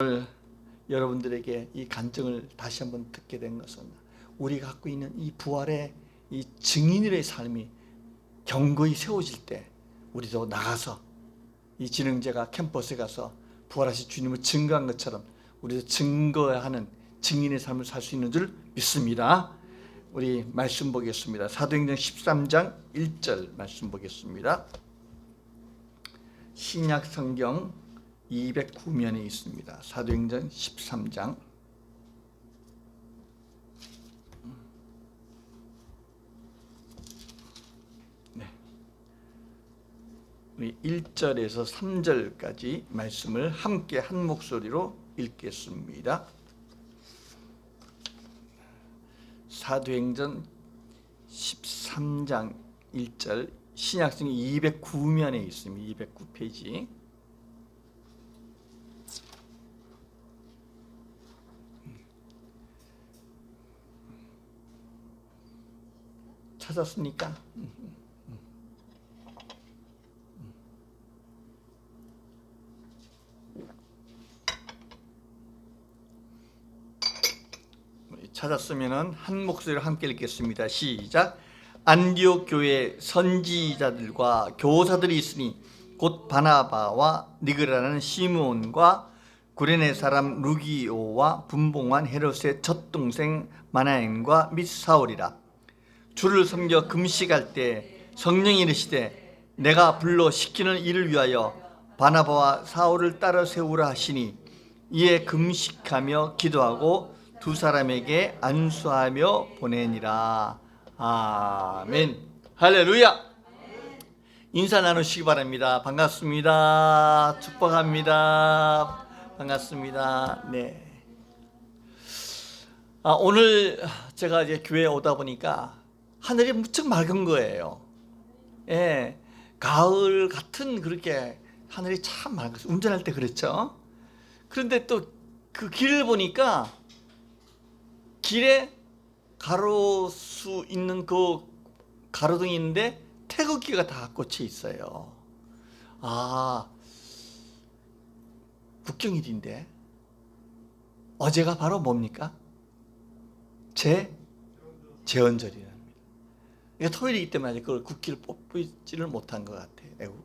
오늘 여러분들에게 이 간증을 다시 한번 듣게 된 것은 우리가 갖고 있는 이 부활의 이 증인들의 삶이 경거히 세워질 때 우리도 나가서 이 진흥제가 캠퍼스에 가서 부활하신 주님을 증거한 것처럼 우리도 증거하는 증인의 삶을 살 수 있는 줄 믿습니다. 우리 말씀 보겠습니다. 사도행전 13장 1절 말씀 보겠습니다. 신약 성경 209면에 있습니다. 사도행전 13장 우리 1절에서 3절까지 말씀을 함께 한 목소리로 읽겠습니다. 사도행전 13장 1절 신약성경 209면에 있습니다. 209페이지. 찾았습니까? 찾았으면 한 목소리로 함께 읽겠습니다. 시작. 안디옥 교회 선지자들과 교사들이 있으니 곧 바나바와 니그라는 시므온과 구레네 사람 루기오와 분봉한 헤롯의 젖동생 마나엔과 및 사울이라. 주를 섬겨 금식할 때 성령이 이르시되 내가 불러 시키는 일을 위하여 바나바와 사울을 따라 세우라 하시니 이에 금식하며 기도하고 두 사람에게 안수하며 보내니라. 아멘. 할렐루야. 인사 나누시기 바랍니다. 반갑습니다. 축복합니다. 반갑습니다. 네. 오늘 제가 이제 교회에 오다 보니까 하늘이 무척 맑은 거예요. 예, 가을 같은 그렇게 하늘이 참 맑았어요. 운전할 때 그랬죠. 그런데 또 그 길을 보니까 길에 가로수 있는 그 가로등이 있는데 태극기가 다 꽂혀 있어요. 국경일인데 어제가 바로 뭡니까? 제헌절이랍니다. 이게 토요일이기 때문에 아직 그걸 국기를 뽑지를 못한 것 같아요.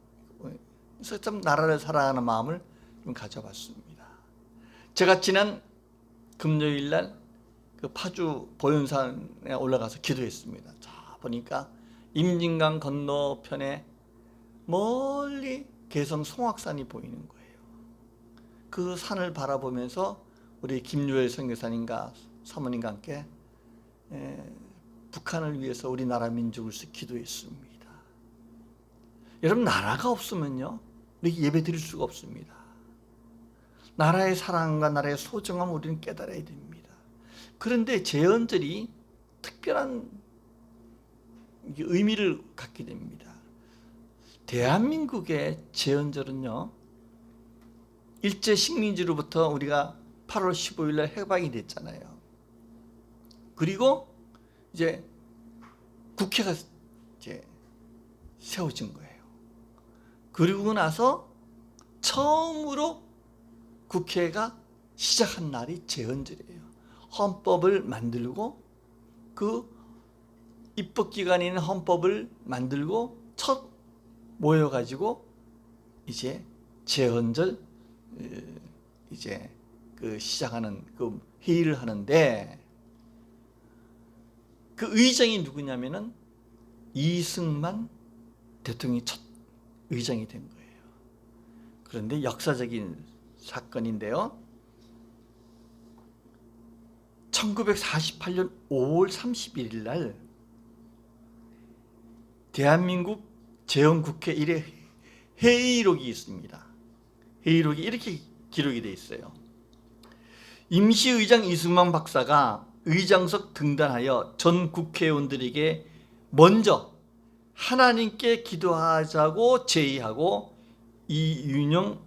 그래서 좀 나라를 사랑하는 마음을 좀 가져봤습니다. 제가 지난 금요일 날 그 파주 보현산에 올라가서 기도했습니다. 자 보니까 임진강 건너편에 멀리 개성 송악산이 보이는 거예요. 그 산을 바라보면서 우리 김유엘 선교사님과 사모님과 함께 북한을 위해서 우리나라 민족을 위해서 기도했습니다. 여러분, 나라가 없으면요 우리 예배 드릴 수가 없습니다. 나라의 사랑과 나라의 소중함을 우리는 깨달아야 됩니다. 그런데 제헌절이 특별한 의미를 갖게 됩니다. 대한민국의 제헌절은요 일제 식민지로부터 우리가 8월 15일 날 해방이 됐잖아요. 그리고 이제 국회가 이제 세워진 거예요. 그리고 나서 처음으로 국회가 시작한 날이 제헌절이에요. 헌법을 만들고 그 입법기관에 있는 헌법을 만들고 첫 모여가지고 이제 제헌절 이제 그 시작하는 그 회의를 하는데 그 의장이 누구냐면은 이승만 대통령이 첫 의장이 된 거예요. 그런데 역사적인 사건인데요. 1948년 5월 31일 날 대한민국 제헌국회 1회 회의록이 있습니다. 회의록이 이렇게 기록이 되어 있어요. 임시의장 이승만 박사가 의장석 등단하여 전 국회의원들에게 먼저 하나님께 기도하자고 제의하고 이윤영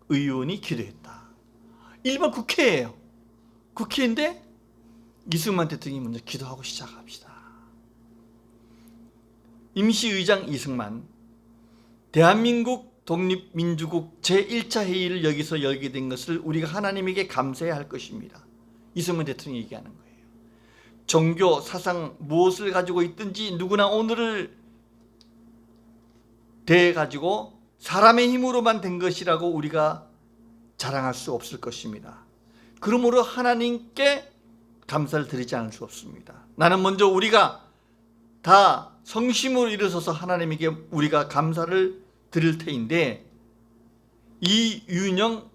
의원이 기도했다. 일반 국회예요. 국회인데 이승만 대통령이 먼저 기도하고 시작합시다. 임시의장 이승만, 대한민국 독립민주국 제1차 회의를 여기서 열게 된 것을 우리가 하나님에게 감사해야 할 것입니다. 이승만 대통령이 얘기하는 거예요. 종교, 사상 무엇을 가지고 있든지 누구나 오늘을 대가지고 사람의 힘으로만 된 것이라고 우리가 자랑할 수 없을 것입니다. 그러므로 하나님께 감사를 드리지 않을 수 없습니다. 나는 먼저 우리가 다 성심으로 일어서서 하나님에게 우리가 감사를 드릴 테인데, 이윤영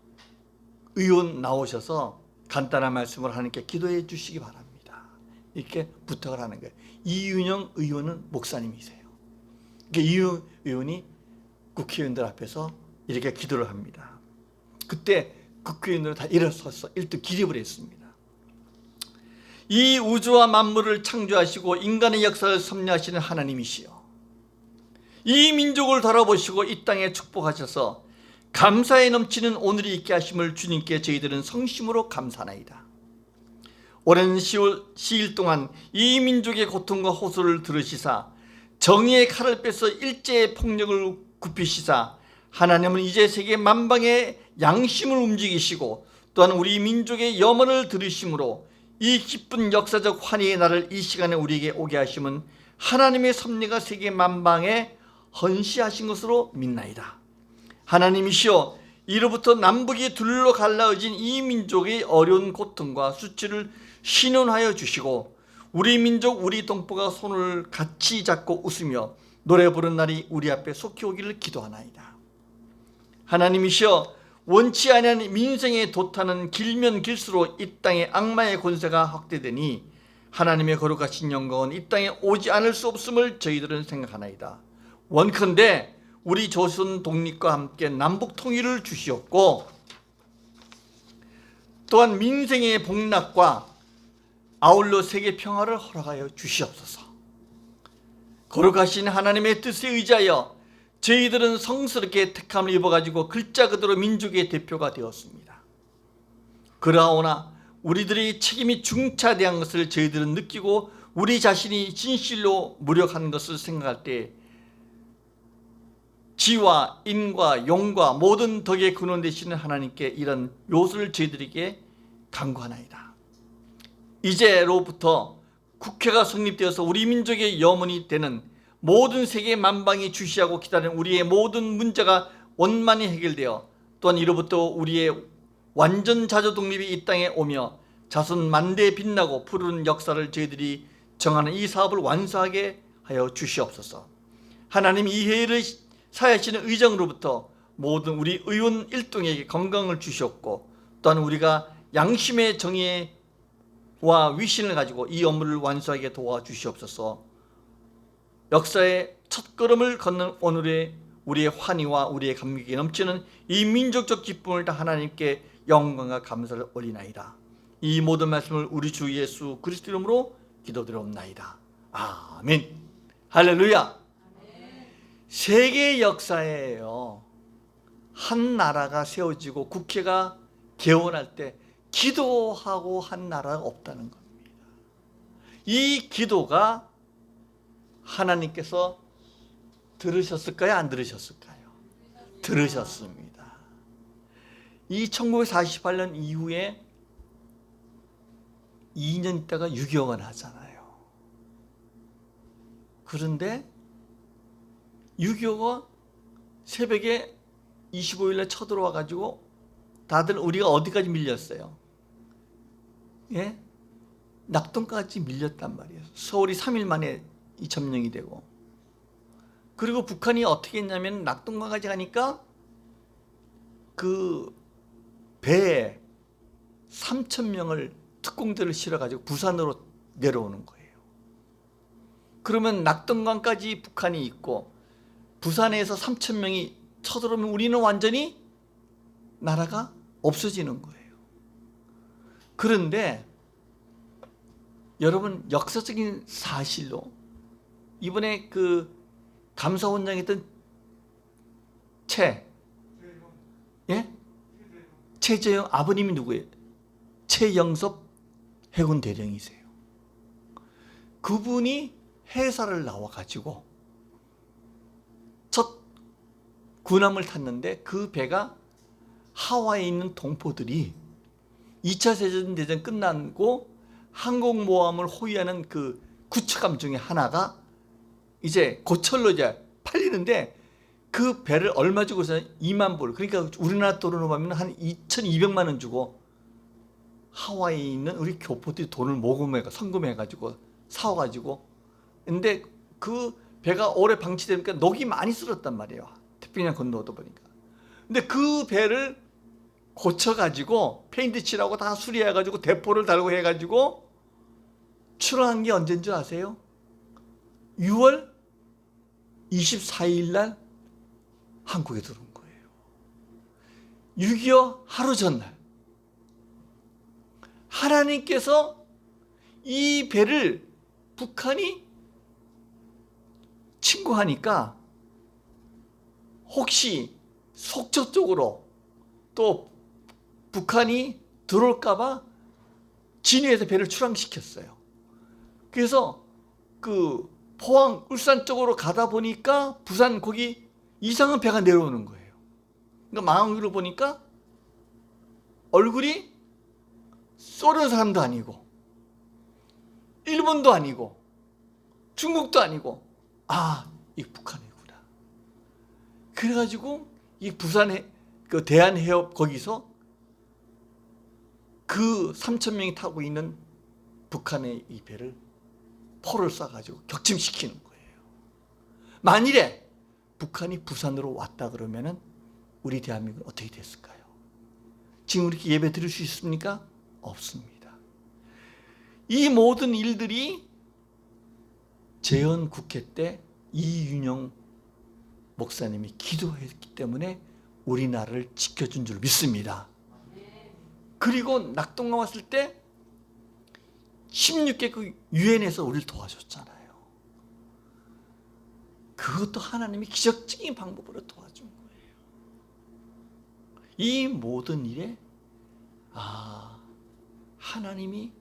의원 나오셔서 간단한 말씀을 하나님께 기도해 주시기 바랍니다. 이렇게 부탁을 하는 거예요. 이윤영 의원은 목사님이세요. 이윤영 의원이 국회의원들 앞에서 이렇게 기도를 합니다. 그때 국회의원들 다 일어서서 일등 기립을 했습니다. 이 우주와 만물을 창조하시고 인간의 역사를 섭리하시는 하나님이시여, 이 민족을 돌아보시고 이 땅에 축복하셔서 감사에 넘치는 오늘이 있게 하심을 주님께 저희들은 성심으로 감사하나이다. 오랜 시일 동안 이 민족의 고통과 호소를 들으시사 정의의 칼을 빼서 일제의 폭력을 굽히시사 하나님은 이제 세계 만방의 양심을 움직이시고 또한 우리 민족의 염원을 들으심으로 이 기쁜 역사적 환희의 날을 이 시간에 우리에게 오게 하심은 하나님의 섭리가 세계 만방에 헌시하신 것으로 믿나이다. 하나님이시여, 이로부터 남북이 둘로 갈라진 이 민족의 어려운 고통과 수치를 신원하여 주시고 우리 민족 우리 동포가 손을 같이 잡고 웃으며 노래 부르는 날이 우리 앞에 속히 오기를 기도하나이다. 하나님이시여, 원치 아니한 민생의 도타는 길면 길수록 이 땅에 악마의 권세가 확대되니 하나님의 거룩하신 영광은 이 땅에 오지 않을 수 없음을 저희들은 생각하나이다. 원컨대 우리 조선 독립과 함께 남북 통일을 주시옵고 또한 민생의 복락과 아울러 세계 평화를 허락하여 주시옵소서. 거룩하신 하나님의 뜻에 의지하여 저희들은 성스럽게 택함을 입어가지고 글자 그대로 민족의 대표가 되었습니다. 그러나 우리들의 책임이 중차대한 것을 저희들은 느끼고 우리 자신이 진실로 무력한 것을 생각할 때 지와 인과 용과 모든 덕의 근원 되시는 하나님께 이런 요소를 저희들에게 간구하나이다. 이제로부터 국회가 성립되어서 우리 민족의 염원이 되는 모든 세계 만방이 주시하고 기다리는 우리의 모든 문제가 원만히 해결되어 또한 이로부터 우리의 완전 자조 독립이 이 땅에 오며 자손 만대에 빛나고 푸른 역사를 저희들이 정하는 이 사업을 완수하게 하여 주시옵소서. 하나님, 이 회의를 사회하시는 의장으로부터 모든 우리 의원 일동에게 건강을 주시옵고 또한 우리가 양심의 정의와 위신을 가지고 이 업무를 완수하게 도와주시옵소서. 역사의 첫걸음을 걷는 오늘의 우리의 환희와 우리의 감격이 넘치는 이 민족적 기쁨을 다 하나님께 영광과 감사를 올리나이다. 이 모든 말씀을 우리 주 예수 그리스도 이름으로 기도드리옵나이다. 아멘. 할렐루야. 세계 역사에요, 한 나라가 세워지고 국회가 개원할 때 기도하고 한 나라가 없다는 겁니다. 이 기도가 하나님께서 들으셨을까요? 안 들으셨을까요? 들으셨습니다. 이 1948년 이후에 2년 있다가 유교가 나잖아요. 그런데 유교가 새벽에 25일날 쳐들어와 가지고 다들 우리가 어디까지 밀렸어요? 예? 낙동까지 밀렸단 말이에요. 서울이 3일 만에 점령이 되고, 그리고 북한이 어떻게 했냐면 낙동강까지 가니까 그 배에 3,000명을 특공대를 실어가지고 부산으로 내려오는 거예요. 그러면 낙동강까지 북한이 있고 부산에서 3,000명이 쳐들어오면 우리는 완전히 나라가 없어지는 거예요. 그런데 여러분, 역사적인 사실로 이번에 그 감사원장했던 최재형 아버님이 누구예요? 최영섭 해군 대령이세요. 그분이 해사를 나와 가지고 첫 군함을 탔는데 그 배가 하와이에 있는 동포들이 2차 세계대전 끝나고 항공모함을 호위하는 그 구축함 중에 하나가 이제 고철로 이제 팔리는데 그 배를 얼마 주고 사? 2만 불. 그러니까 우리나라 돈으로 보면 한 2,200만 원 주고 하와이에 있는 우리 교포들이 돈을 모금해 성금해가지고 사와가지고. 근데 그 배가 오래 방치되니까 녹이 많이 쓸었단 말이에요. 태평양 건너오다 보니까. 근데 그 배를 고쳐가지고 페인트 칠하고 다 수리해가지고 대포를 달고 해가지고 출항한 게 언제인 줄 아세요? 6월 24일 날 한국에 들어온 거예요. 6.25 하루 전날 하나님께서 이 배를 북한이 침공하니까 혹시 속초 쪽으로 또 북한이 들어올까봐 진해에서 배를 출항시켰어요. 그래서 그 포항, 울산 쪽으로 가다 보니까 부산 거기 이상한 배가 내려오는 거예요. 그러니까 망원경으로 보니까 얼굴이 소련 사람도 아니고 일본도 아니고 중국도 아니고 이 북한이구나. 그래가지고 이 부산에 그 대한해협 거기서 그 3,000명이 타고 있는 북한의 이 배를 포를 쏴가지고 격침시키는 거예요. 만일에 북한이 부산으로 왔다 그러면은 우리 대한민국은 어떻게 됐을까요? 지금 이렇게 예배 드릴 수 있습니까? 없습니다. 이 모든 일들이 재헌국회 때 이윤영 목사님이 기도했기 때문에 우리나라를 지켜준 줄 믿습니다. 그리고 낙동강 왔을 때 16개국 유엔에서 우리를 도와줬잖아요. 그것도 하나님이 기적적인 방법으로 도와준 거예요. 이 모든 일에 하나님이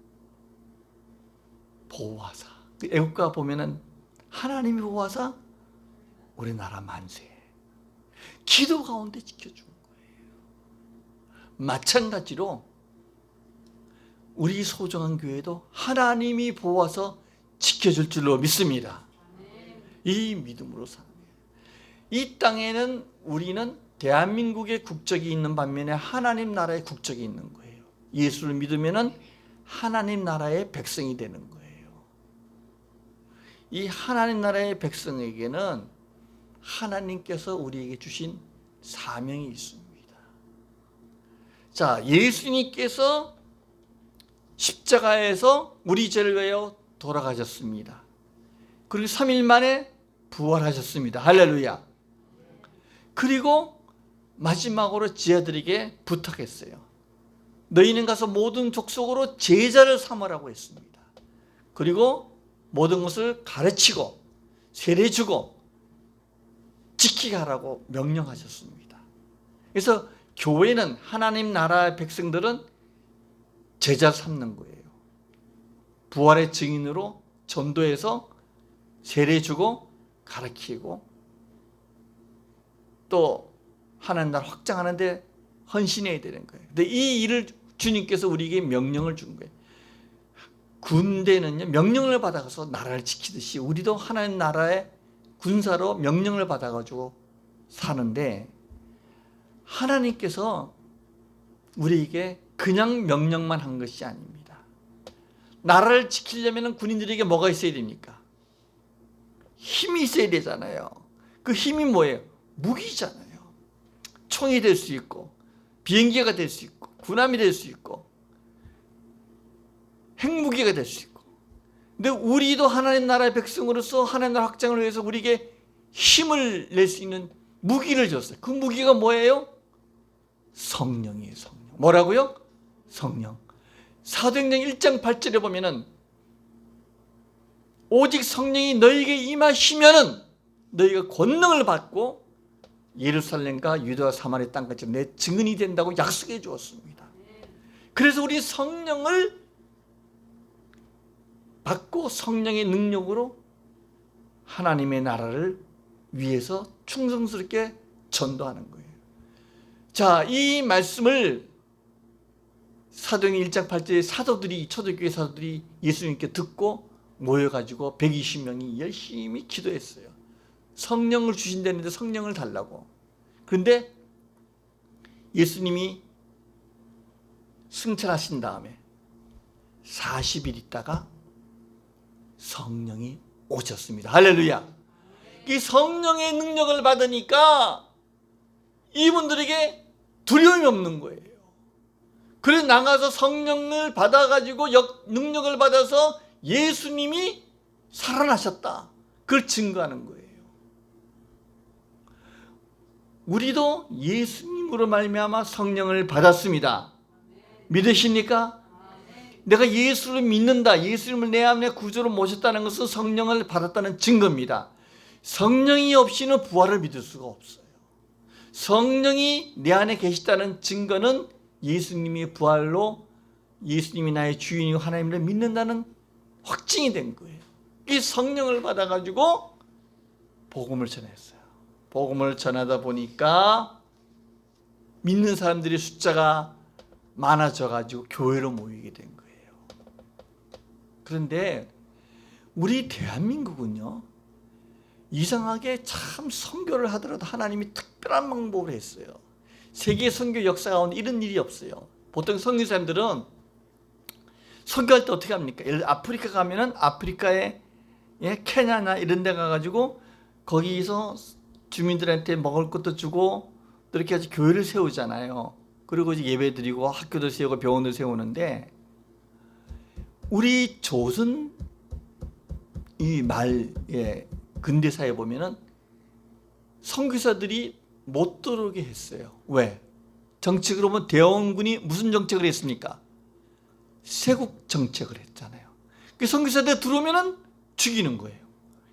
보호하사, 애국가 보면은 하나님이 보호하사 우리나라 만세, 기도 가운데 지켜준 거예요. 마찬가지로 우리 소중한 교회도 하나님이 보호하서 지켜줄 줄로 믿습니다. 이 믿음으로 사는 거예요. 이 땅에는 우리는 대한민국의 국적이 있는 반면에 하나님 나라의 국적이 있는 거예요. 예수를 믿으면은 하나님 나라의 백성이 되는 거예요. 이 하나님 나라의 백성에게는 하나님께서 우리에게 주신 사명이 있습니다. 자, 예수님께서 십자가에서 우리 죄를 위하여 돌아가셨습니다. 그리고 3일 만에 부활하셨습니다. 할렐루야. 그리고 마지막으로 지하들에게 부탁했어요. 너희는 가서 모든 족속으로 제자를 삼으라고 했습니다. 그리고 모든 것을 가르치고 세례 주고 지키게 하라고 명령하셨습니다. 그래서 교회는 하나님 나라의 백성들은 제자 삼는 거예요. 부활의 증인으로 전도해서 세례 주고 가르치고 또 하나님 나라 확장하는 데 헌신해야 되는 거예요. 근데 이 일을 주님께서 우리에게 명령을 준 거예요. 군대는요, 명령을 받아서 나라를 지키듯이 우리도 하나님 나라의 군사로 명령을 받아가지고 사는데, 하나님께서 우리에게 그냥 명령만 한 것이 아닙니다. 나라를 지키려면 군인들에게 뭐가 있어야 됩니까? 힘이 있어야 되잖아요. 그 힘이 뭐예요? 무기잖아요. 총이 될 수 있고 비행기가 될 수 있고 군함이 될 수 있고 핵무기가 될 수 있고. 근데 우리도 하나님 나라의 백성으로서 하나님 나라 확장을 위해서 우리에게 힘을 낼 수 있는 무기를 줬어요. 그 무기가 뭐예요? 성령이에요. 성령. 뭐라고요? 성령. 사도행전 1장 8절에 보면은 오직 성령이 너희에게 임하시면은 너희가 권능을 받고 예루살렘과 유다와 사마리아 땅까지 내 증인이 된다고 약속해 주었습니다. 그래서 우리 성령을 받고 성령의 능력으로 하나님의 나라를 위해서 충성스럽게 전도하는 거예요. 자, 이 말씀을 사도행전 1장 8절에 사도들이, 초대교회 사도들이 예수님께 듣고 모여가지고 120명이 열심히 기도했어요. 성령을 주신다는데 성령을 달라고. 그런데 예수님이 승천하신 다음에 40일 있다가 성령이 오셨습니다. 할렐루야. 이 성령의 능력을 받으니까 이분들에게 두려움이 없는 거예요. 그래서 나가서 성령을 받아가지고 능력을 받아서 예수님이 살아나셨다. 그걸 증거하는 거예요. 우리도 예수님으로 말미암아 성령을 받았습니다. 믿으십니까? 내가 예수를 믿는다, 예수님을 내 안에 구주로 모셨다는 것은 성령을 받았다는 증거입니다. 성령이 없이는 부활을 믿을 수가 없어요. 성령이 내 안에 계시다는 증거는 예수님이 부활로 예수님이 나의 주인이고 하나님을 믿는다는 확증이 된 거예요. 이 성령을 받아가지고 복음을 전했어요. 복음을 전하다 보니까 믿는 사람들의 숫자가 많아져가지고 교회로 모이게 된 거예요. 그런데 우리 대한민국은요, 이상하게 참 선교를 하더라도 하나님이 특별한 방법을 했어요. 세계 선교 역사 가운데 이런 일이 없어요. 보통 선교사님들은 선교할 때 어떻게 합니까? 예를 들어 아프리카 가면은 아프리카에 케냐나 이런 데 가가지고 거기서 주민들한테 먹을 것도 주고 이렇게 해서 교회를 세우잖아요. 그리고 이제 예배 드리고 학교도 세우고 병원도 세우는데, 우리 조선 이 근대사에 보면은 선교사들이 못 들어오게 했어요. 왜? 정책으로 보면 대원군이 무슨 정책을 했습니까? 세국 정책을 했잖아요. 그 선교사들 들어오면은 죽이는 거예요.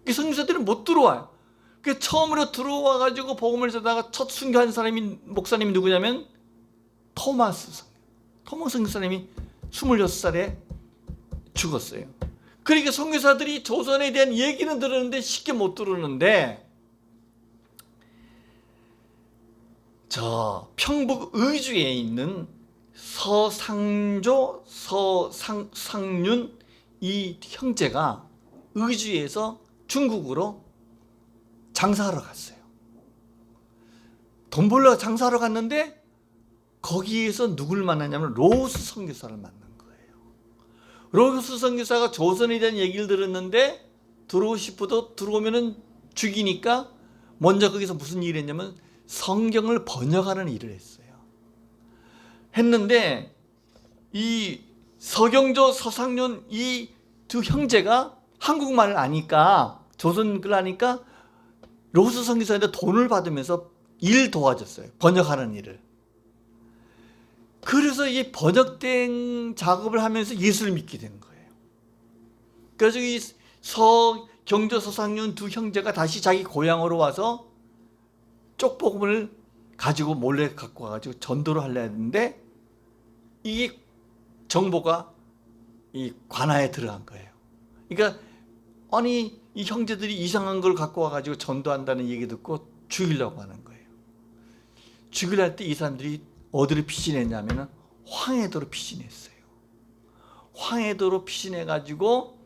그 선교사들은 못 들어와요. 그 처음으로 들어와 가지고 복음을 전하다가 첫 순교한 사람이, 목사님이 누구냐면 토마스 선교사님이 26살에 죽었어요. 그러니까 선교사들이 조선에 대한 얘기는 들었는데 쉽게 못 들었는데, 저 평북 의주에 있는 서상윤 이 형제가 의주에서 중국으로 장사하러 갔어요. 돈 벌러 장사하러 갔는데 거기에서 누굴 만나냐면 로스 선교사를 만난 거예요. 로스 선교사가 조선에 대한 얘기를 들었는데 들어오고 싶어도 들어오면은 죽이니까 먼저 거기서 무슨 일을 했냐면 성경을 번역하는 일을 했어요. 했는데 이 서경조, 서상윤 이 두 형제가 한국말을 아니까, 조선글 아니까 로스 선교사한테 돈을 받으면서 일 도와줬어요. 번역하는 일을. 그래서 이 번역된 작업을 하면서 예수를 믿게 된 거예요. 그래서 이 서경조, 서상윤 두 형제가 다시 자기 고향으로 와서 쪽복음을 가지고 몰래 갖고 와가지고 전도를 하려 했는데, 이게 정보가 이 관아에 들어간 거예요. 그러니까 아니 이 형제들이 이상한 걸 갖고 와가지고 전도한다는 얘기 듣고 죽이려고 하는 거예요. 죽이려 할 때 이 사람들이 어디로 피신했냐면은 황해도로 피신했어요. 황해도로 피신해가지고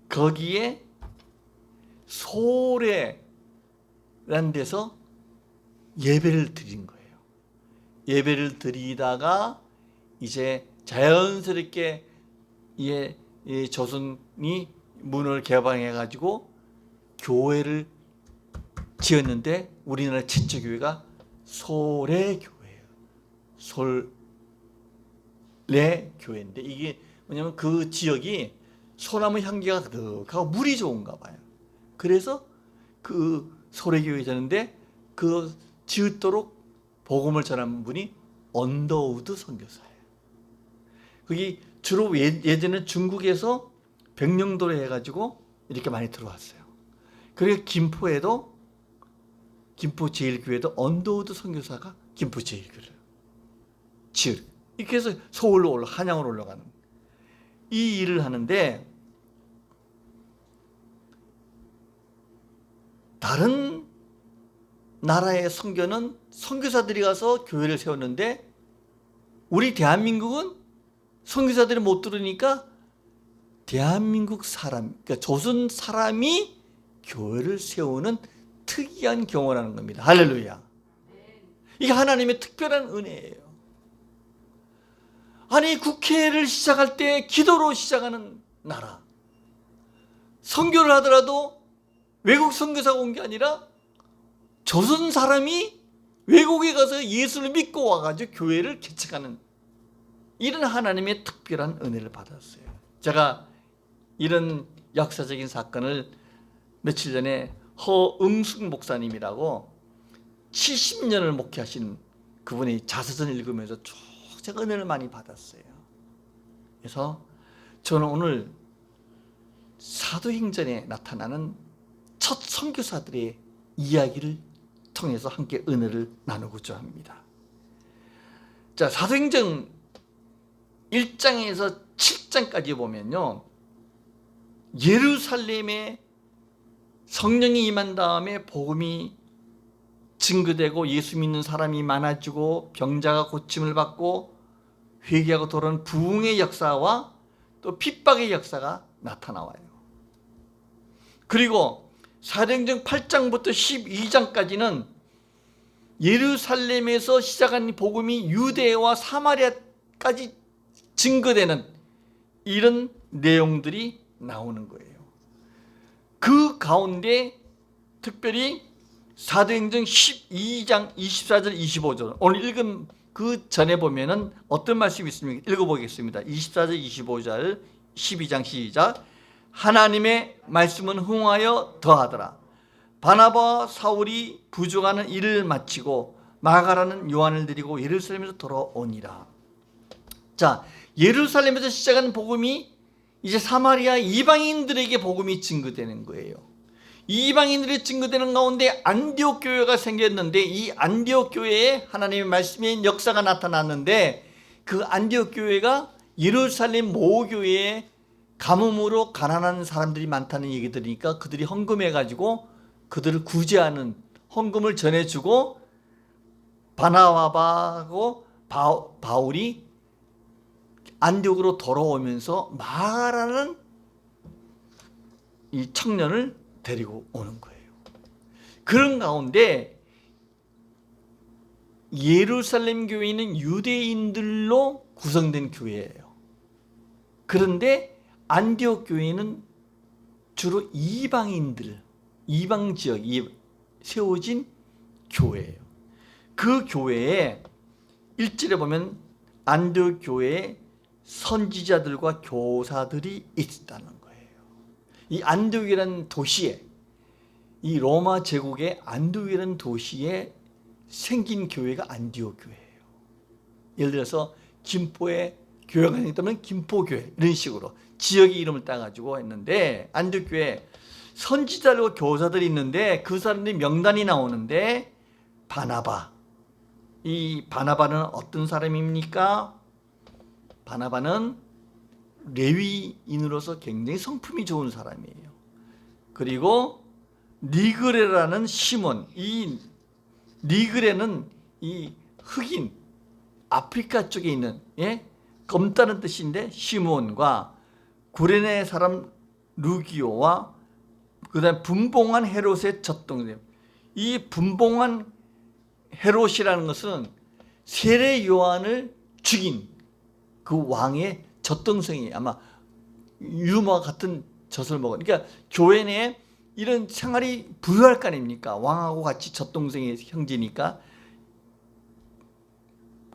거기에 소래라는 데서 예배를 드린 거예요. 예배를 드리다가 이제 자연스럽게 이 조선이 문을 개방해가지고 교회를 지었는데, 우리나라 최초 교회가 소래교회예요. 소래교회인데 이게 뭐냐면 그 지역이 소나무 향기가 그득하고 물이 좋은가 봐요. 그래서 그 소래교회 되는데 그 지읒도록 복음을 전한 분이 언더우드 선교사예요. 거기 주로 예전에 중국에서 백령도로 해가지고 이렇게 많이 들어왔어요. 그리고 김포에도, 김포 제일교회도 언더우드 선교사가 김포 제일교회를 지을, 이렇게 해서 서울로 한양으로 올라가는 이 일을 하는데, 다른 나라의 선교는 선교사들이 가서 교회를 세웠는데 우리 대한민국은 선교사들이 못 들으니까 대한민국 사람, 그러니까 조선 사람이 교회를 세우는 특이한 경우라는 겁니다. 할렐루야. 이게 하나님의 특별한 은혜예요. 아니, 국회를 시작할 때 기도로 시작하는 나라, 선교를 하더라도 외국 선교사가 온 게 아니라 조선 사람이 외국에 가서 예수를 믿고 와가지고 교회를 개척하는 이런 하나님의 특별한 은혜를 받았어요. 제가 이런 역사적인 사건을 며칠 전에 허응숙 목사님이라고 70년을 목회하신 그분의 자서전 읽으면서 쭉 제가 은혜를 많이 받았어요. 그래서 저는 오늘 사도행전에 나타나는 첫 선교사들의 이야기를 통해서 함께 은혜를 나누고자 합니다. 자, 사도행전 1장에서 7장까지 보면요, 예루살렘에 성령이 임한 다음에 복음이 증거되고 예수 믿는 사람이 많아지고 병자가 고침을 받고 회개하고 돌아오는 부흥의 역사와 또 핍박의 역사가 나타나와요. 그리고 사도행전 8장부터 12장까지는 예루살렘에서 시작한 복음이 유대와 사마리아까지 증거되는 이런 내용들이 나오는 거예요. 그 가운데 특별히 사도행전 12장 24절 25절 오늘 읽은 그 전에 보면은 어떤 말씀이 있습니까? 읽어보겠습니다. 24절 25절 12장 시작. 하나님의 말씀은 흥하여 더하더라. 바나바와 사울이 부족하는 일을 마치고 마가라는 요한을 데리고 예루살렘에서 돌아오니라. 자, 예루살렘에서 시작한 복음이 이제 사마리아 이방인들에게 복음이 증거되는 거예요. 이방인들이 증거되는 가운데 안디옥 교회가 생겼는데 이 안디옥 교회에 하나님의 말씀의 역사가 나타났는데 그 안디옥 교회가 예루살렘 모교회에 가뭄으로 가난한 사람들이 많다는 얘기 들으니까 그들이 헌금해가지고 그들을 구제하는 헌금을 전해주고 바나바하고 바울이 안디옥으로 돌아오면서 마가라는 이 청년을 데리고 오는 거예요. 그런 가운데 예루살렘 교회는 유대인들로 구성된 교회예요. 그런데 안디옥 교회는 주로 이방인들, 이방 지역이 세워진 교회예요. 그 교회에 1절에 보면 안디옥 교회에 선지자들과 교사들이 있다는 거예요. 이 안디옥이라는 도시에, 이 로마 제국의 안디옥이라는 도시에 생긴 교회가 안디옥 교회예요. 예를 들어서 김포에 교회가 있다면 김포교회 이런 식으로 지역의 이름을 따가지고 했는데 안디옥 교회에 선지자들과 교사들이 있는데 그 사람들이 명단이 나오는데 바나바, 이 바나바는 어떤 사람입니까? 바나바는 레위인으로서 굉장히 성품이 좋은 사람이에요. 그리고 니그레라는 시몬, 이 니그레는 이 흑인 아프리카 쪽에 있는 검다는 뜻인데 시몬과 구레네 사람 루기오와 그다음 분봉한 헤롯의 젖동생. 이 분봉한 헤롯이라는 것은 세례 요한을 죽인 그 왕의 젖동생이 아마 유모와 같은 젖을 먹은. 그러니까 교회 내에 이런 생활이 부유할 거 아닙니까? 왕하고 같이 젖동생의 형제니까.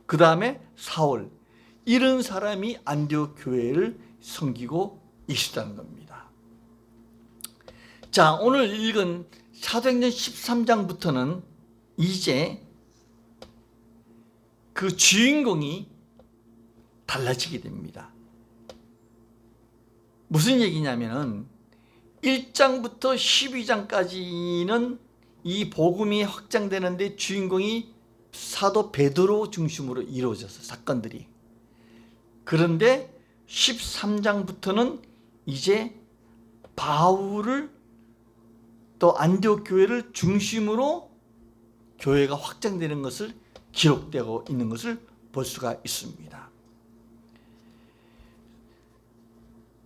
그 다음에 사울. 이런 사람이 안디옥 교회를 섬기고 있었다는 겁니다. 자, 오늘 읽은 사도행전 13장부터는 이제 그 주인공이 달라지게 됩니다. 무슨 얘기냐면은 1장부터 12장까지는 이 복음이 확장되는데 주인공이 사도 베드로 중심으로 이루어져서 사건들이. 그런데 13장부터는 이제 바울을 또 안디옥 교회를 중심으로 교회가 확장되는 것을 기록되고 있는 것을 볼 수가 있습니다.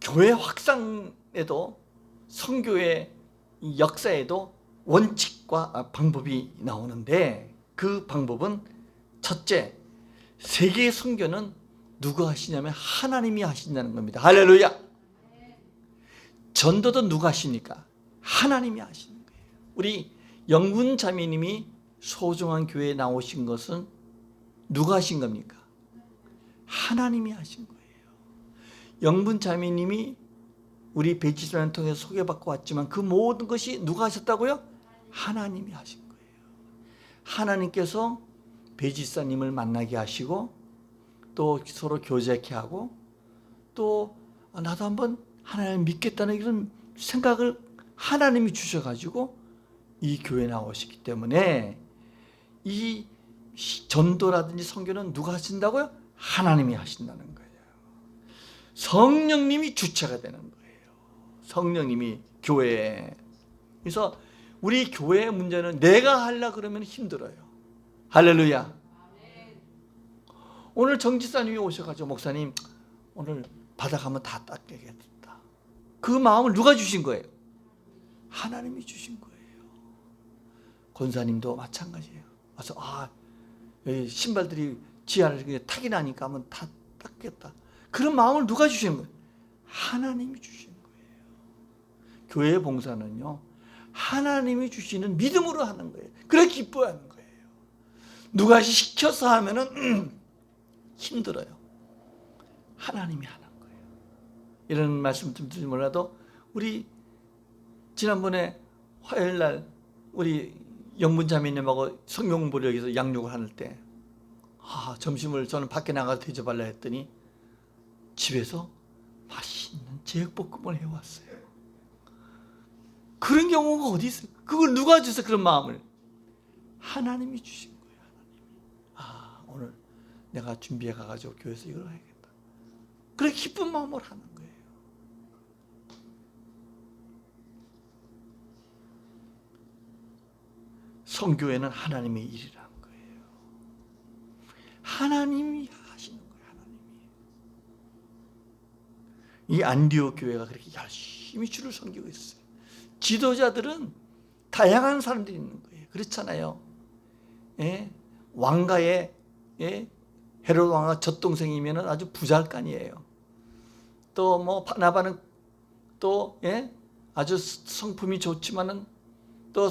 교회 확산에도 선교의 역사에도 원칙과 방법이 나오는데 그 방법은 첫째, 세계 선교는 누가 하시냐면 하나님이 하신다는 겁니다. 할렐루야. 전도도 누가 하십니까? 하나님이 하시는 거예요. 우리 영분 자매님이 소중한 교회에 나오신 것은 누가 하신 겁니까? 하나님이 하신 거예요. 영분 자매님이 우리 배지선을 통해서 소개받고 왔지만 그 모든 것이 누가 하셨다고요? 하나님이 하신 거예요. 하나님께서 배지사님을 만나게 하시고 또 서로 교제케 하고 또 나도 한번 하나님을 믿겠다는 이런 생각을 하나님이 주셔가지고 이 교회에 나오시기 때문에 이 전도라든지 선교는 누가 하신다고요? 하나님이 하신다는 거예요. 성령님이 주체가 되는 거예요. 성령님이 교회에. 그래서 우리 교회의 문제는 내가 하려고 그러면 힘들어요. 할렐루야. 오늘 정지사님이 오셔가지고 목사님 오늘 바다 가면 다 닦여야겠다. 그 마음을 누가 주신 거예요? 하나님이 주신 거예요. 권사님도 마찬가지예요. 와서 여기 신발들이 지하를 타기 나니까 하면 다 닦겠다. 그런 마음을 누가 주신 거예요? 하나님이 주신 거예요. 교회 봉사는요, 하나님이 주시는 믿음으로 하는 거예요. 그래 기뻐하는 거예요. 누가 시켜서 하면은 힘들어요. 하나님이 하는 거예요. 이런 말씀 좀 드리지 몰라도 우리 지난번에 화요일 날 우리 영분 자매님하고 성경 공부를 여기서 양육을 할 때 점심을 저는 밖에 나가서 대접하려 했더니 집에서 맛있는 제육볶음을 해왔어요. 그런 경우가 어디 있어요? 그걸 누가 주셔서 그런 마음을? 하나님이 주신 거예요. 하나님이. 오늘 내가 준비해 가가지고 교회에서 이걸 해야겠다. 그래 기쁜 마음으로 하는 거예요. 선교회는 하나님의 일이라는 거예요. 하나님이 하시는 거예요. 하나님이. 이 안디옥 교회가 그렇게 열심히 주를 섬기고 있어요. 지도자들은 다양한 사람들이 있는 거예요. 그렇잖아요. 예? 왕가의 헤롯 왕가 젖동생이면 아주 부잘간이에요. 또 뭐 바나바는 또 아주 성품이 좋지만은 또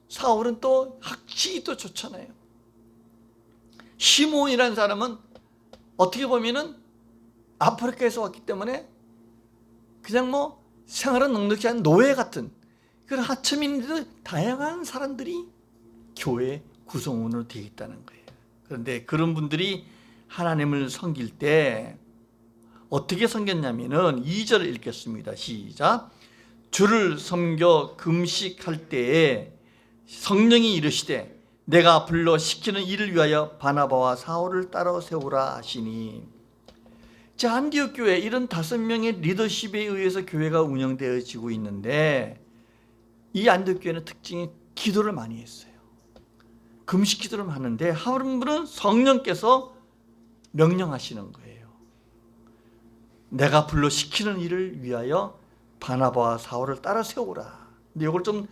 사울은 또 학식이 또 좋잖아요. 시몬이라는 사람은 어떻게 보면은 아프리카에서 왔기 때문에 그냥 뭐 생활은 넉넉히 한 노예 같은 그런 하층민들도 다양한 사람들이 교회 구성원으로 되어 있다는 거예요. 그런데 그런 분들이 하나님을 섬길 때 어떻게 섬겼냐면은 2절을 읽겠습니다. 시작. 주를 섬겨 금식할 때에 성령이 이르시되 내가 불러 시키는 일을 위하여 바나바와 사울을 따라 세우라 하시니. 자, 안디옥 교회 이런 5명의 리더십에 의해서 교회가 운영되어지고 있는데 이 안디옥 교회는 특징이 기도를 많이 했어요. 금식 기도를 하는데 한 분은 성령께서 명령하시는 거예요. 내가 불러 시키는 일을 위하여 바나바와 사울을 따라 세우라. 근데 이걸 좀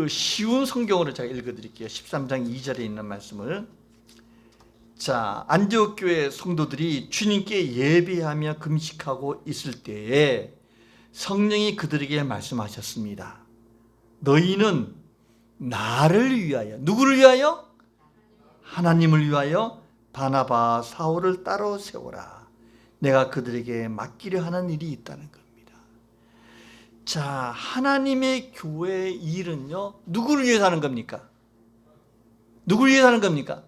쉬운 성경으로 제가 읽어드릴게요. 13장 2절에 있는 말씀을. 자, 안디옥 교회 성도들이 주님께 예배하며 금식하고 있을 때에 성령이 그들에게 말씀하셨습니다. 너희는 나를 위하여, 누구를 위하여? 하나님을 위하여 바나바 사울을 따로 세우라. 내가 그들에게 맡기려 하는 일이 있다는 겁니다. 자, 하나님의 교회의 일은요, 누구를 위해서 하는 겁니까? 누구를 위해서 하는 겁니까?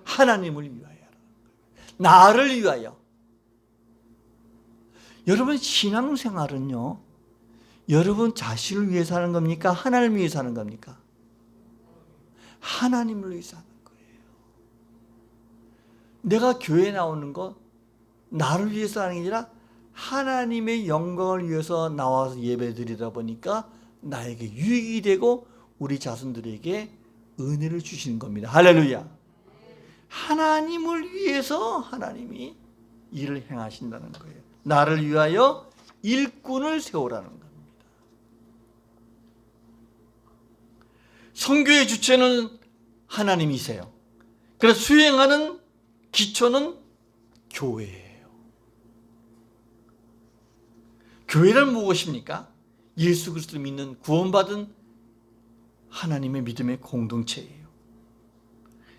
하나님을 위하여. 나를 위하여. 여러분 신앙생활은요, 여러분 자신을 위해서 하는 겁니까? 하나님을 위해서 하는 겁니까? 하나님을 위해서 하는 거예요. 내가 교회에 나오는 거 나를 위해서 하는 게 아니라 하나님의 영광을 위해서 나와서 예배 드리다 보니까 나에게 유익이 되고 우리 자손들에게 은혜를 주시는 겁니다. 할렐루야. 하나님을 위해서 하나님이 일을 행하신다는 거예요. 나를 위하여 일꾼을 세우라는 겁니다. 선교의 주체는 하나님이세요. 그래서 수행하는 기초는 교회예요. 교회란 무엇입니까? 예수 그리스도를 믿는 구원받은 하나님의 믿음의 공동체예요.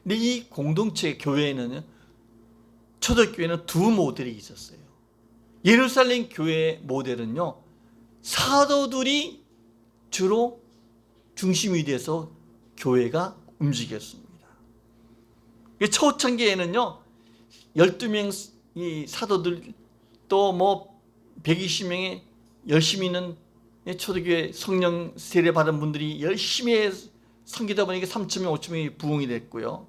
근데 이 공동체 교회에는, 초대교회는 두 모델이 있었어요. 예루살렘 교회 모델은요, 사도들이 주로 중심이 돼서 교회가 움직였습니다. 초창기에는요, 12명 이 사도들 또 뭐 120명의 열심히 있는 초대교회 성령 세례 받은 분들이 열심히 섬기다 보니까 3,000명, 5,000명이 부흥이 됐고요.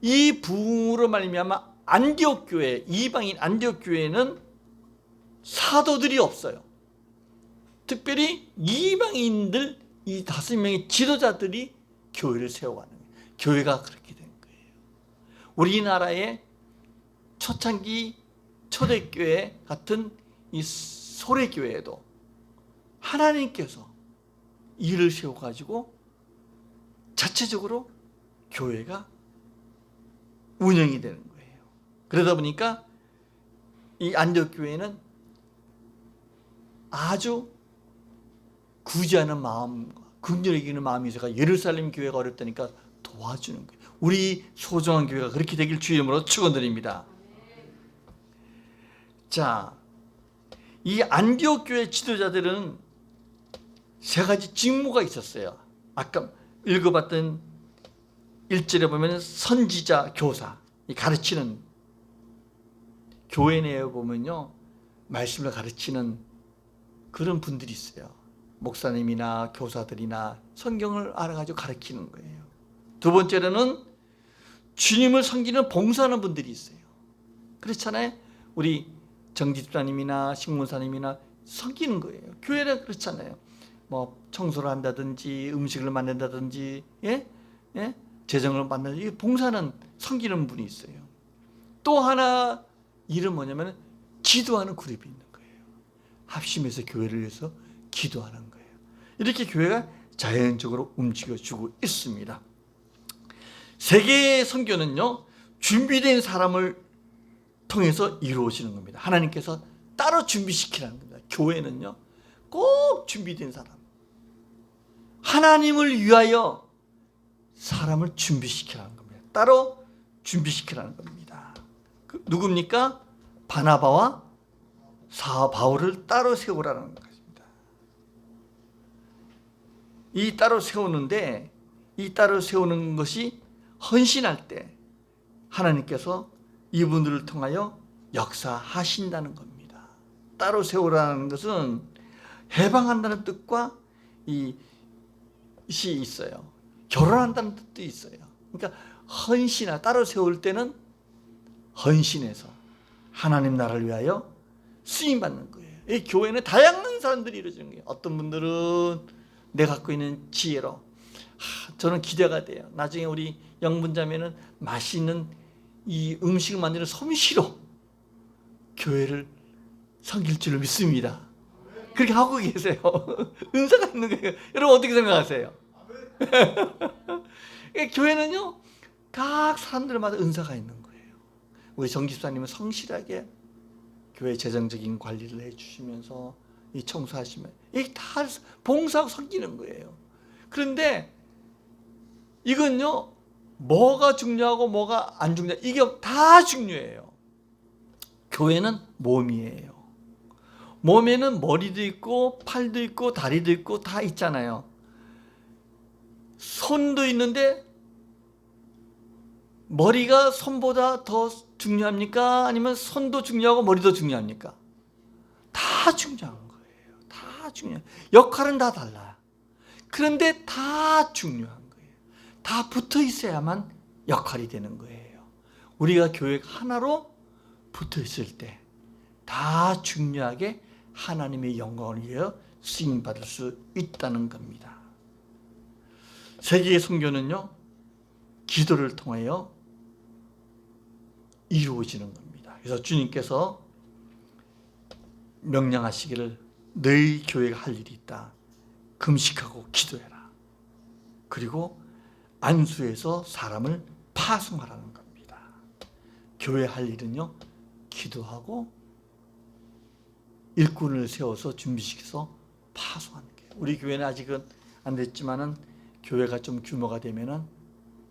이 부흥으로 말미암아 안디옥 교회, 이방인 안디옥 교회는 사도들이 없어요. 특별히 이방인들 이 5명의 지도자들이 교회를 세워가는 거예요. 교회가 그렇게 된 거예요. 우리나라의 초창기 초대교회 같은 이 소래교회에도 하나님께서 일을 세워가지고 자체적으로 교회가 운영이 되는 거예요. 그러다 보니까 이 안디옥 교회는 아주 구제하는 마음과 긍휼히 여기는 마음이 있어서 예루살렘 교회가 어렵다니까 도와주는 거예요. 우리 소중한 교회가 그렇게 되길 주의 이름으로 축원드립니다. 자, 이 안디옥 교회 지도자들은 세 가지 직무가 있었어요. 아까 읽어봤던 1절에 보면 선지자, 교사, 가르치는, 교회 내에 보면요 말씀을 가르치는 그런 분들이 있어요. 목사님이나 교사들이나 성경을 알아가지고 가르치는 거예요. 두 번째로는 주님을 섬기는 봉사하는 분들이 있어요. 그렇잖아요. 우리 정집사님이나 식문사님이나 섬기는 거예요. 교회는 그렇잖아요. 뭐 청소를 한다든지 음식을 만든다든지, 재정을 만든다든지, 봉사는 섬기는 분이 있어요. 또 하나 일은 뭐냐면 기도하는 그룹이 있는 거예요. 합심해서 교회를 위해서 기도하는 거예요. 이렇게 교회가 자연적으로 움직여주고 있습니다. 세계의 선교는요, 준비된 사람을 통해서 이루어지는 겁니다. 하나님께서 따로 준비시키라는 겁니다. 교회는요, 꼭 준비된 사람, 하나님을 위하여 사람을 준비시키라는 겁니다. 따로 준비시키라는 겁니다. 누굽니까? 바나바와 바울을 따로 세우라는 것입니다. 이 따로 세우는데, 이 따로 세우는 것이 헌신할 때 하나님께서 이분들을 통하여 역사하신다는 겁니다. 따로 세우라는 것은 해방한다는 뜻과 이 시 있어요. 결혼한다는 뜻도 있어요. 그러니까 헌신하, 따로 세울 때는 헌신해서 하나님 나라를 위하여 쓰임받는 거예요. 이 교회는 다양한 사람들이 이루어지는 거예요. 어떤 분들은 내가 갖고 있는 지혜로, 저는 기대가 돼요. 나중에 우리 영분자매는 맛있는 이 음식을 만드는 솜씨로 교회를 섬길 줄을 믿습니다. 그렇게 하고 계세요. 은사가 있는 거예요. 여러분 어떻게 생각하세요? 교회는요, 각 사람들마다 은사가 있는 거예요. 우리 정집사님은 성실하게 교회 재정적인 관리를 해주시면서 이 청소하시면 이게 다 봉사하고 섬기는 거예요. 그런데 이건요, 뭐가 중요하고 뭐가 안 중요해, 이게 다 중요해요. 교회는 몸이에요. 몸에는 머리도 있고 팔도 있고 다리도 있고 다 있잖아요. 손도 있는데 머리가 손보다 더 중요합니까? 아니면 손도 중요하고 머리도 중요합니까? 다 중요한 거예요. 다 중요해요. 역할은 다 달라요. 그런데 다 중요한 거예요. 다 붙어 있어야만 역할이 되는 거예요. 우리가 교회 하나로 붙어 있을 때 다 중요하게 하나님의 영광을 위하여 쓰임받을 수 있다는 겁니다. 세계의 선교는요, 기도를 통하여 이루어지는 겁니다. 그래서 주님께서 명령하시기를 너희 교회가 할 일이 있다. 금식하고 기도해라. 그리고 안수해서 사람을 파송하라는 겁니다. 교회 할 일은요, 기도하고 일꾼을 세워서 준비시켜서 파송하는 거예요. 우리 교회는 아직은 안 됐지만은 교회가 좀 규모가 되면은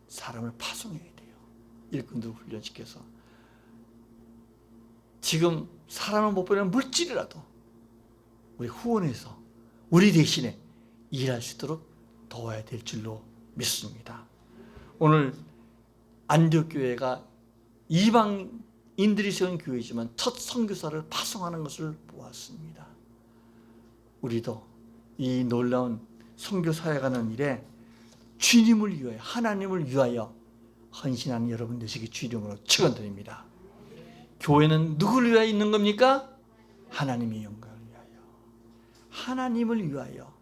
사람을 파송해야 돼요. 일꾼들 훈련시켜서. 지금 사람을 못 보내는 물질이라도 우리 후원해서 우리 대신에 일할 수 있도록 도와야 될 줄로 믿습니다. 오늘 안디옥교회가 이방인들이 세운 교회지만 첫 선교사를 파송하는 것을 보았습니다. 우리도 이 놀라운 선교 사역하는 일에 주님을 위하여, 하나님을 위하여 헌신하는 여러분 되시기 주 이름으로 축원드립니다. 교회는 누구를 위하여 있는 겁니까? 하나님의 영광을 위하여. 하나님을 위하여.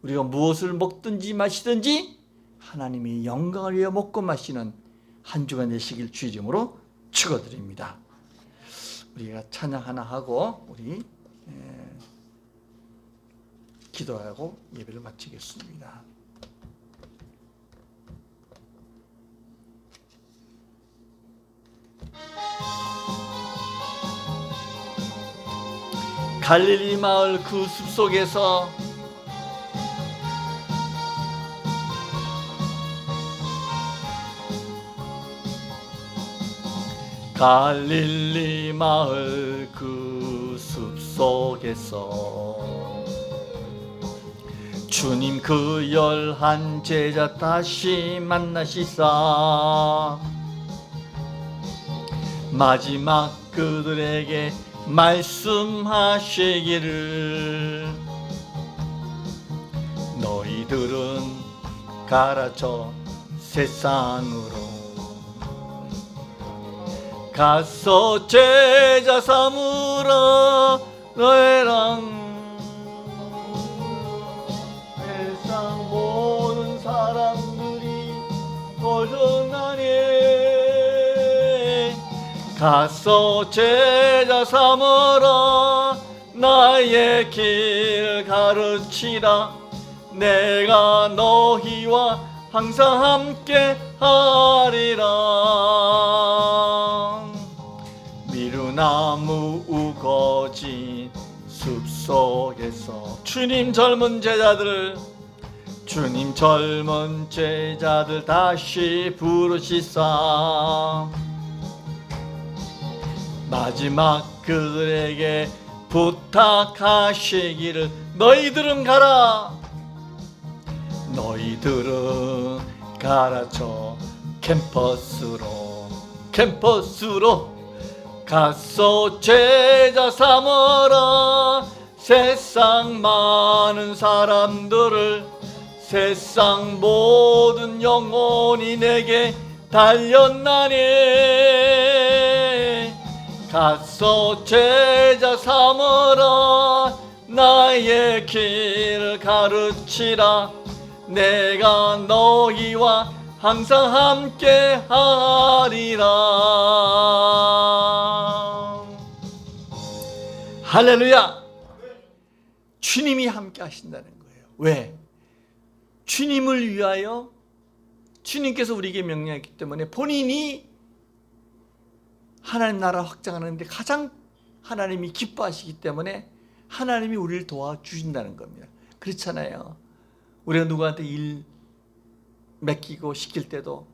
우리가 무엇을 먹든지 마시든지 하나님의 영광을 위하여 먹고 마시는 한 주간 되시길 주 이름으로 축원드립니다. 우리가 찬양 하나 하고 우리 기도하고 예배를 마치겠습니다. 갈릴리 마을 그 숲속에서 갈릴리 마을 그 숲속에서 주님 그 11 제자 다시 만나시사 마지막 그들에게 말씀하시기를 너희들은 가라 저 세상으로 가서 제자 삼으라 너희랑 세상 모든 사람들이 도전하니 가서 제자 삼으라 나의 길 가르치라 내가 너희와 항상 함께 하리라. 미루나무 우거진 숲속에서 주님 젊은 제자들 다시 부르시사 마지막 그들에게 부탁하시기를 너희들은 가라 저 캠퍼스로 가서 제자 삼으라 세상 많은 사람들을 세상 모든 영혼이 내게 달렸나니 가서 제자 삼으라 나의 길 가르치라 내가 너희와 항상 함께 하리라. 할렐루야. 주님이 함께 하신다는 거예요. 왜? 주님을 위하여 주님께서 우리에게 명령했기 때문에 본인이 하나님 나라 확장하는 데 가장 하나님이 기뻐하시기 때문에 하나님이 우리를 도와주신다는 겁니다. 그렇잖아요. 우리가 누구한테 일 맡기고 시킬 때도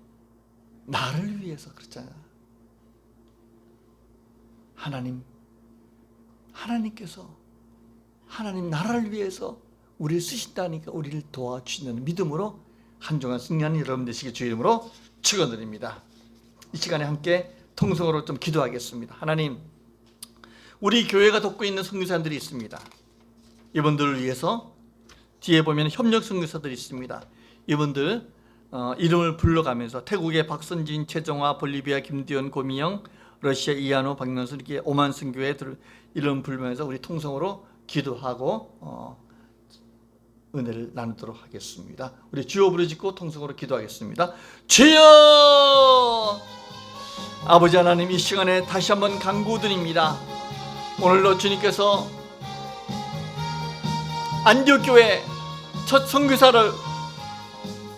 나를 위해서 그렇잖아요. 하나님께서 하나님 나라를 위해서 우리를 쓰신다니까 우리를 도와주신다는 믿음으로 한 주간 승리하는 여러분 되시기 주 이름으로 축원드립니다. 이 시간에 함께 통성으로 좀 기도하겠습니다. 하나님, 우리 교회가 돕고 있는 선교사들이 있습니다. 이분들을 위해서 뒤에 보면 협력 선교사들이 있습니다. 이분들 이름을 불러가면서 태국의 박선진, 최정화, 볼리비아 김디언, 고미영, 러시아 이한호, 박명수 이렇게 오만순 교회 이름 불면서 우리 통성으로 기도하고 은혜를 나누도록 하겠습니다. 우리 주여 부르짖고 통성으로 기도하겠습니다. 주여! 아버지 하나님, 이 시간에 다시 한번 간구드립니다. 오늘도 주님께서 안디옥 교회 첫 선교사를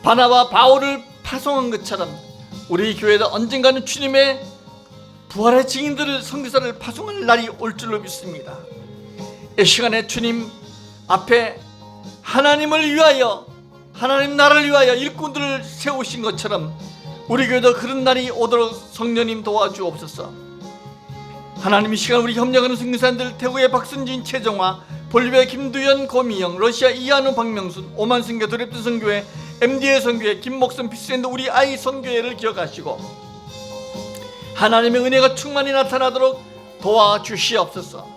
바나바 바울을 파송한 것처럼 우리 교회도 언젠가는 주님의 부활의 증인들을, 선교사를 파송할 날이 올 줄로 믿습니다. 이 시간에 주님 앞에 하나님을 위하여, 하나님 나라를 위하여 일꾼들을 세우신 것처럼 우리 교회도 그런 날이 오도록 성령님 도와주옵소서. 하나님, 이 시간 우리 협력하는 선교사님들, 태국의 박순진, 최정화, 볼리비아 김두현, 고미영, 러시아 이한우, 박명순, 오만 선교, 드랩트 선교회, MDA 선교회, 김목선, 피스랜드 우리 아이 선교회를 기억하시고 하나님의 은혜가 충만히 나타나도록 도와주시옵소서.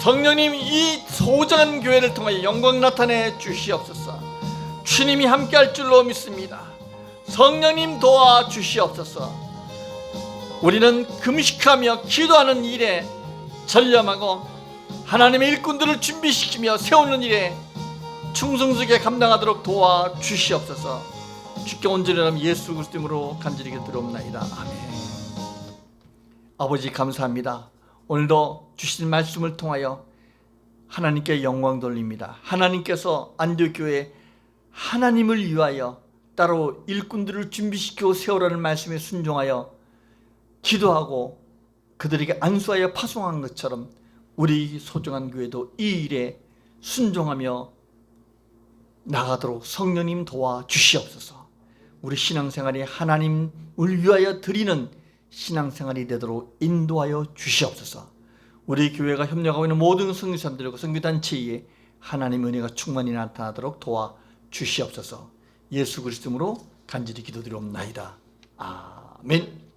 성령님, 이 소중한 교회를 통하여 영광 나타내 주시옵소서. 주님이 함께할 줄로 믿습니다. 성령님 도와주시옵소서. 우리는 금식하며 기도하는 일에 전념하고 하나님의 일꾼들을 준비시키며 세우는 일에 충성스럽게 감당하도록 도와주시옵소서. 주께 온전히 예수 그리스도 이름으로 간절히 기도드리옵나이다. 아멘. 아버지 감사합니다. 오늘도 주신 말씀을 통하여 하나님께 영광 돌립니다. 하나님께서 안디옥 교회 하나님을 위하여 따로 일꾼들을 준비시키고 세우라는 말씀에 순종하여 기도하고 그들에게 안수하여 파송한 것처럼 우리 소중한 교회도 이 일에 순종하며 나가도록 성령님 도와주시옵소서. 우리 신앙생활이 하나님을 위하여 드리는 신앙생활이 되도록 인도하여 주시옵소서. 우리 교회가 협력하고 있는 모든 선교사님들과 선교단체에 하나님의 은혜가 충만히 나타나도록 도와주시옵소서. 예수 그리스도 이름으로 간절히 기도드리옵나이다. 아멘.